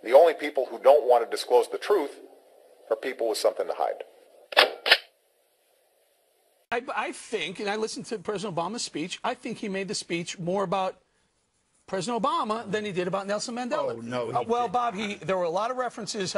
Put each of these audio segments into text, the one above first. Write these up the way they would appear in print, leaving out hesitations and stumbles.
The only people who don't want to disclose the truth are people with something to hide. I think, and I listened to President Obama's speech, I think he made the speech more about President Obama than he did about Nelson Mandela. Oh, no, well, Bob, there were a lot of references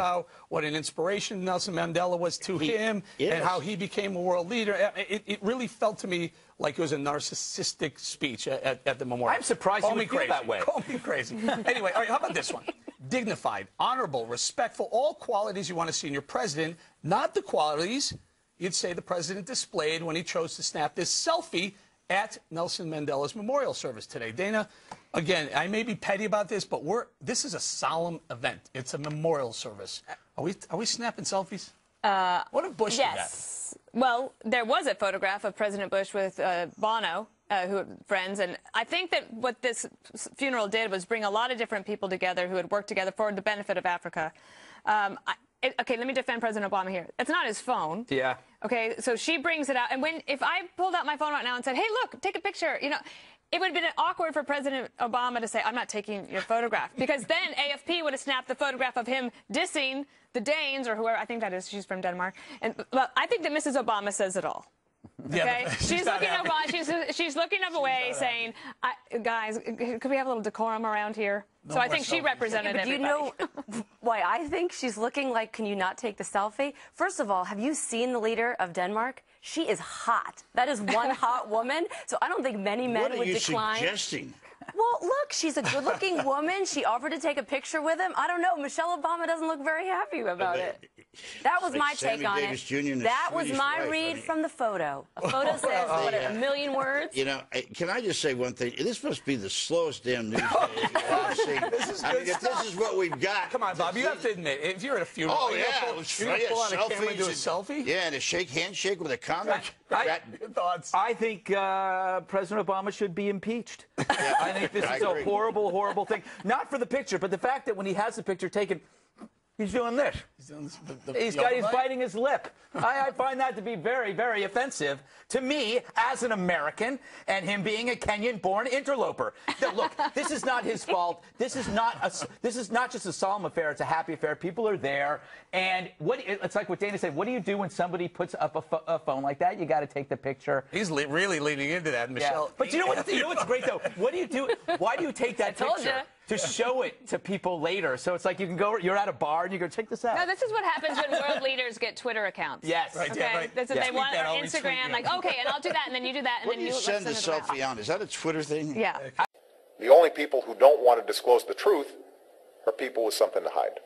what an inspiration Nelson Mandela was to him and how he became a world leader. It really felt to me like it was a narcissistic speech at the memorial. I'm surprised you would feel that way. Call me crazy. Anyway, all right, how about this one? Dignified, honorable, respectful, all qualities you want to see in your president, not the qualities you'd say the president displayed when he chose to snap this selfie at Nelson Mandela's memorial service today. Dana, again, I may be petty about this, but this is a solemn event. It's a memorial service. Are we snapping selfies? What if Bush did that? Yes. Well, there was a photograph of President Bush with Bono, who were friends, and I think that what this funeral did was bring a lot of different people together who had worked together for the benefit of Africa. Okay, let me defend President Obama here. It's not his phone. Yeah. Okay, so she brings it out, and if I pulled out my phone right now and said, "Hey, look, take a picture," you know, it would have been awkward for President Obama to say, "I'm not taking your photograph," because then AFP would have snapped the photograph of him dissing the Danes or whoever. I think that is. She's from Denmark, and well, I think that Mrs. Obama says it all. Okay, yeah, she's looking away, saying, "Guys, could we have a little decorum around here?" No so I think she represented but everybody. do you know why I think she's looking like, can you not take the selfie? First of all, have you seen the leader of Denmark? She is hot. That is one hot woman. So I don't think many men would decline. What are you suggesting? Well, look, she's a good-looking woman. She offered to take a picture with him. I don't know. Michelle Obama doesn't look very happy about it. That was my take on it. That was my read from the photo. A photo says, what, a million words? You know, can I just say one thing? This must be the slowest damn news day I've seen. This is good stuff. If this is what we've got. Come on, Bob, you have to admit, if you're at a funeral, oh, you're yeah, going to pull out a camera and do a selfie? Yeah, and a handshake with a comic. Your thoughts? I think President Obama should be impeaced. Yeah, I think this is a horrible, horrible thing. Not for the picture, but the fact that when he has the picture taken, he's doing this. He's biting his lip. I find that to be very, very offensive to me as an American, and him being a Kenyan-born interloper. Now, look, this is not his fault. This is not just a solemn affair. It's a happy affair. People are there, and it's like what Dana said. What do you do when somebody puts up a phone like that? You got to take the picture. He's really leaning into that, Michelle. Yeah. But you know what's great though? What do you do? Why do you take that picture? To show it to people later. So it's like you can go, you're at a bar and you go, check this out. No, this is what happens when world leaders get Twitter accounts. Yes. Okay? Yeah, right. That's what they want, or Instagram, like, okay, and I'll do that, and then you do that, and then you send the selfie out. Is that a Twitter thing? Yeah. The only people who don't want to disclose the truth are people with something to hide.